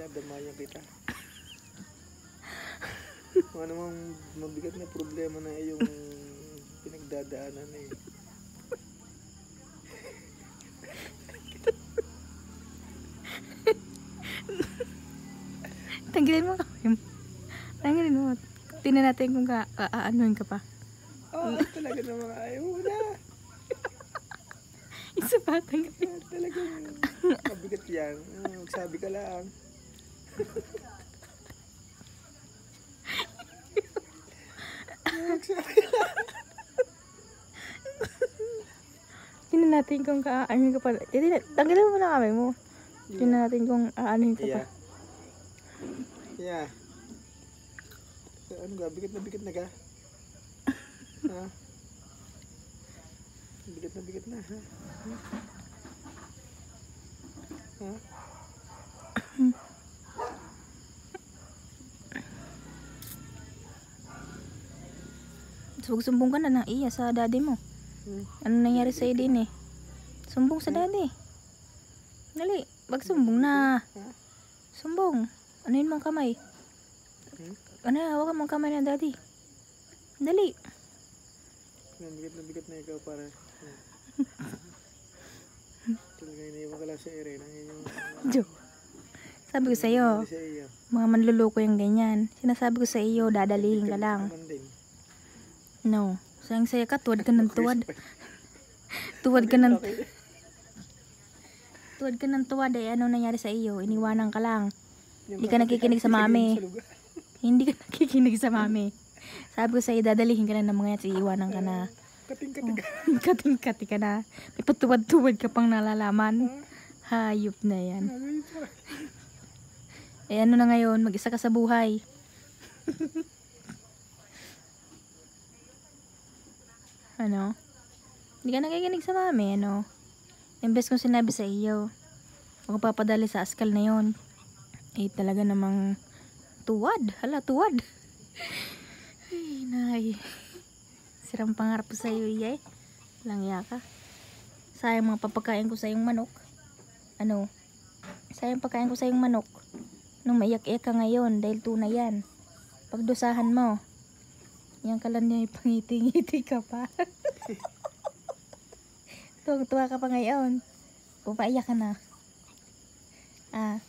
Dadamayan kita. Kung ano mang mabigat na problema na iyong pinagdadaanan eh. Tanggalin mo kami. Tanggalin mo. Tingnan natin kung aanuhin ka pa. Oo, talaga naman ayaw mo na. Isa pa, tanggalin. Talagang mabigat yan. Magsabi ka lang. Tingnan natin kung aanuhin ka pa. Tanggalin mo na kami mo. Tingnan natin kung aanuhin ka pa. Yeah. Ano ga? Bigat na ga? Ha? Bigat na ha? Ha? Sumbong ka na ng iya sa daddy mo. Ano nangyari sa'yo din eh? Sumbong sa daddy. Dali, magsumbong na. Sumbong. Anuhin mong kamay. Ano, hawakan mong kamay na daddy. Dali. Bigat na ikaw para. Talaga iniwan ka lang sa ere ng inyong... Joke. Sabi ko sa'yo, mga manluloko yung ganyan. Sinasabi ko sa iyo, dadalihin ka lang. No. Sayang saya ka, tuwad ka ng tuwad. Tuwad ka ng tuwad eh. Ano nangyari sa iyo? Iniwanan ka lang. Hindi ka nakikinig sa mami. Hindi ka nakikinig sa mami. Sabi ko sa iyo, dadalihin ka na ng mga yan. Iiwanan ka na. Kating-kati ka na. May patuwad-tuwad ka pang nalalaman. Hayop na yan. Eh ano na ngayon, mag-isa ka sa buhay. Ano? Hindi ka nakikinig sa mami, ano? Imbes kong sinabi sa iyo, ako papadali sa askal na yon. Eh talaga namang tuwad. Hala, tuwad. Ay, nay. Sirang pangarap ko sa iyo, iya eh. Langya ka. Sayang mga papakain ko sa iyong manok. Ano? Sayang pagkain ko sa iyong manok. Nung maiyak-iyak ka ngayon dahil tunay yan. Pagdusahan mo. Yan ka lang niya, pangiti-ngiti ka pa. Tuwang-tuwa ka pa ngayon. O paiyak ka na.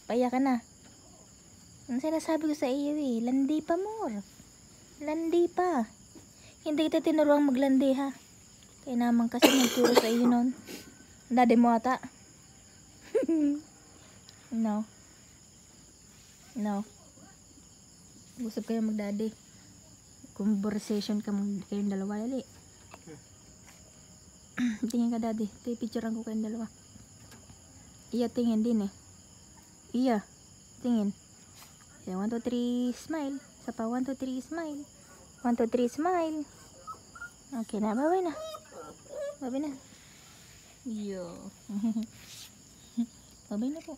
Paiyak ka na. Ang sinasabi ko sa iyo eh, landi pa more. Landi pa. Hindi kita tinuruang maglandi ha. Kaya naman kasi nagturo sa iyo nun. Daddy mo ata. No. No. Usap kayo mag-daddy. Conversation kayong dalawa. Dali. Tingin ka daddy. Ito picturean ko kayong dalawa. Iya tingin din eh. Iya. Tingin. 1, 2, 3 smile. Isa pa 1, 2, 3 smile. 1, 2, 3 smile. Okay na. Babay na. Babay na. Yo. Babay na po.